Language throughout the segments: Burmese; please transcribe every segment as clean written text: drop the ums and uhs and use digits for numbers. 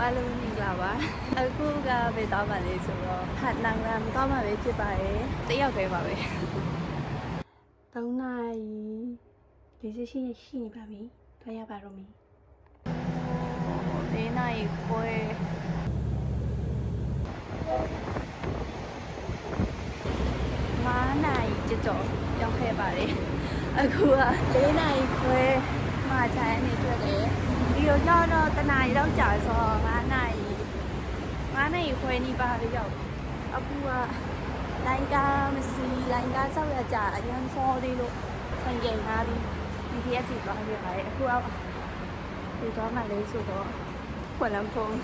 အားလုံးမင်္ဂလာပါအခုကပဲတောင်းပါလေဆိုတော့ဟာနန်ရမ်တောင်းပါပဲဖြစ်ပါတယ်တယောက်တည်းပါပဲ3 နာရီ48ရက်ရှိနေပါပြီထွက်ရပါတော့မီ4 နာရီခွဲ5 နာရီကျော်ရောက်ခဲ့ပါတယ်အခုက4 နာရီခွဲမှခြံနေထွက်တယ်ဒီလိုရောက်တော့တနာရီတော့ကြာဆို5 နာရီခွဲနီးပါးလေးရောက်အခုကလိုင်းကားမရှိလိုင်းကားဆောက်ရကြအရင်စောသေးလို့ဆိုင်ကြထားပြီး BTS သွားခဲ့ပါတယ်အခုကဒီတော့မှလေးဆိုတော့ခွက်လမ်းဖုံး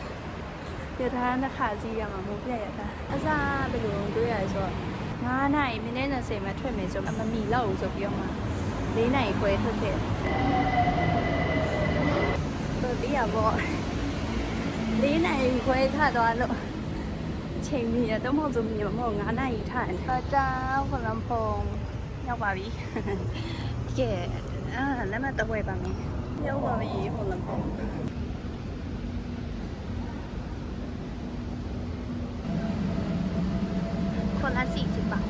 ရထားနှစ်ခါစီးရမှာမဟုတ်ပြရတာအစားဘယ်လိုတွေးရလဲဆိုတော့5 နာရီမိနစ်20မှာထွက်မယ်ဆိုမမီလောက်ဘူးဆိုပြီးတော့မှ4 နာရီခွဲထွက်ခဲ့တော့ဒီရပေါ့4 နာရီခွဲထသွားလို့ချိန်မီရတော့မဟုတ်ဆိုမီမဟုတ်9 နာရီထတယ်အကြောင်းခလမ်ဖုံရောက်ပါပြီကဲလက်မတော့ဝယ်ပါမယ်ရောက်ပါပြီခလမ်ဖုံคนละ40 บาท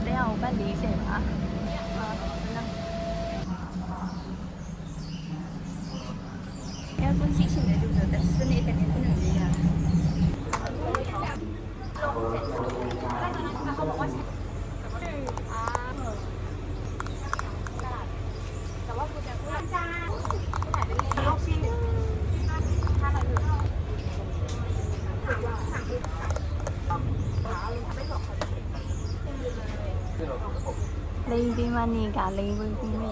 แล้วบ้านนี้เสร็จละแล้วคุณสิชินได้ดูแต่สนิทแต่เนี่ยคุณหนูดีอ่ะแต่ว่าคุณจะพูดจ้าเอาสิถ้าเราอยู่လိန်ပြီးမှနေကလိန်ဝင်ပြီးမိ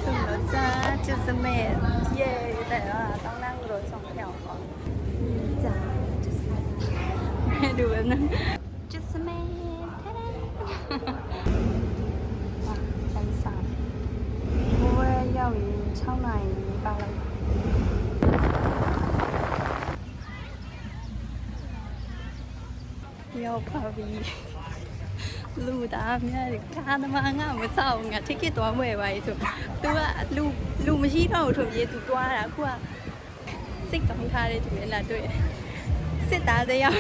ถึงแล้วจ้าจุดเสม็ดเย่แต่ว่าต้องนั่งรถ2 แถวก่อนจ้าจุดเสม็ดดูแบบนั้นจุดเสม็ดရောက်ရင်6 နာရီပါလိုက်ရောက်ပါပြီလူသားများကားသမားငါမစောက်ငါ ticket သွားဝယ်ပါရေးဆိုသူကလူမရှိတော့ဘူးထွန်ပြေးသူတွားတာအခုကစိတ်ကောင်းထားတဲ့သူလည်းလာတွေ့စစ်သားတယောက်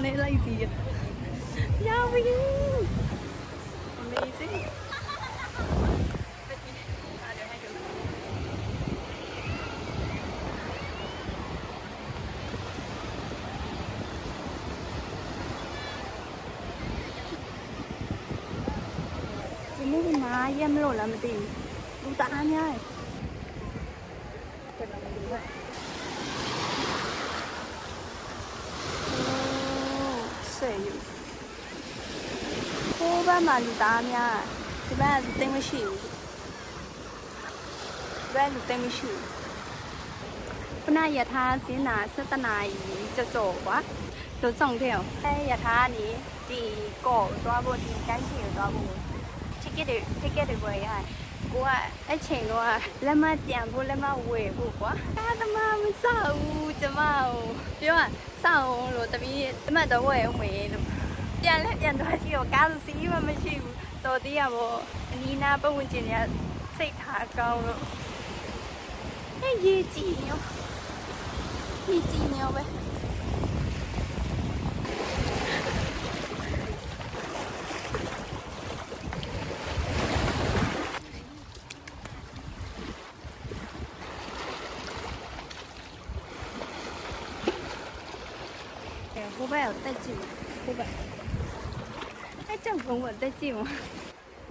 နဲ့လိုက်ပြီးရောက်ပြီ amazingนี่เป็นม้าเยี่ยมโลดแล้วมันตีดูตาง่ายเปิดลองดูด้วยสวยอยู่โอ้บ้านมาดูตาง่ายที่บ้านเต็มไม่ชิวบ้านเต็มไม่ชิวปนายทาสีหนาเสตนายจะโจวะรถ2 แถวไอ้ยาทานี้ตีก่อตัวบนตีใกล้เฉียวตัวบนticket တွေဝယ်ရတယ်ကိုကအဲ့ချိန်တော့လက်မပြန်ဖို့လက်မဝယ်ဖို့ကွာကားသမားမစောက်ဘူးကျမပြောစောက်လို့တပီးလက်မတော့ဝယ်အောင်မေးလို့ပြန်သွားကြည့်တော့ကားစီးမှမရှိဘူးတော်သေးရပေါ့အနီးနားပတ်ဝန်းကျင်ကစိတ်ထားကောင်းလို့အဲ့ရေးကြည့်ရောပဲဟိုဘက်တက်ကြည့်ဟိုဘက်အဲ့ကြောင့်ဘုံကတက်ကြည့်မ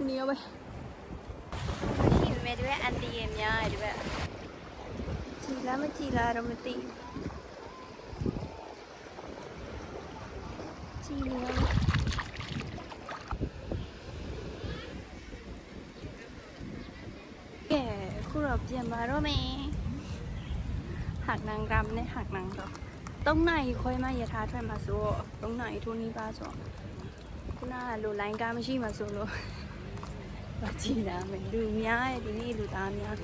နေရောပဲရှိမယ်ဒီဘက်အန်တီရဲ့များတယ်ဒီဘက်ကြည်လားမကြည်လားတော့မသိကြည်နေရောကဲခုတော့ပြန်ပါတော့မယ်หักนางรำနဲ့หักนางတော့3 နာရီခွဲမှရထားထွက်မှာဆိုတော့3 နာရီထိုးနီးပါဆိုခုနကလိုလိုင်းကားမရှိမှဆိုလို့မကြည့်တာမယ်လူများရဲ့ဒီနေ့လူသားများ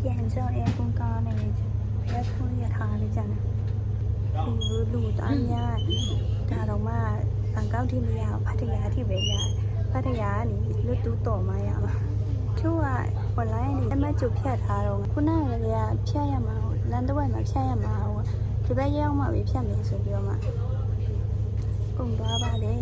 ပြန်ကြောင်းအဲကွန်ကားနေကြဘယ်ခွင့်ရထားရကြတယ်လူသားများဒါတော့မှဘန်ကောက်ထိမရဖတ်တရားထိပဲရဖတ်တရားကနေလွတ်တူးတော်မှရမှာသူက online နေအမကျဖြတ်ထားတော့ခုနကလည်းဖြတ်ရမှာလမ်းတစ်ဝက်မှာဖြတ်ရမှာဟိုဒီဘက်ရောက်မှပဲဖြတ်မယ်ဆိုပြီးတော့မှကုန်သွားပါတယ်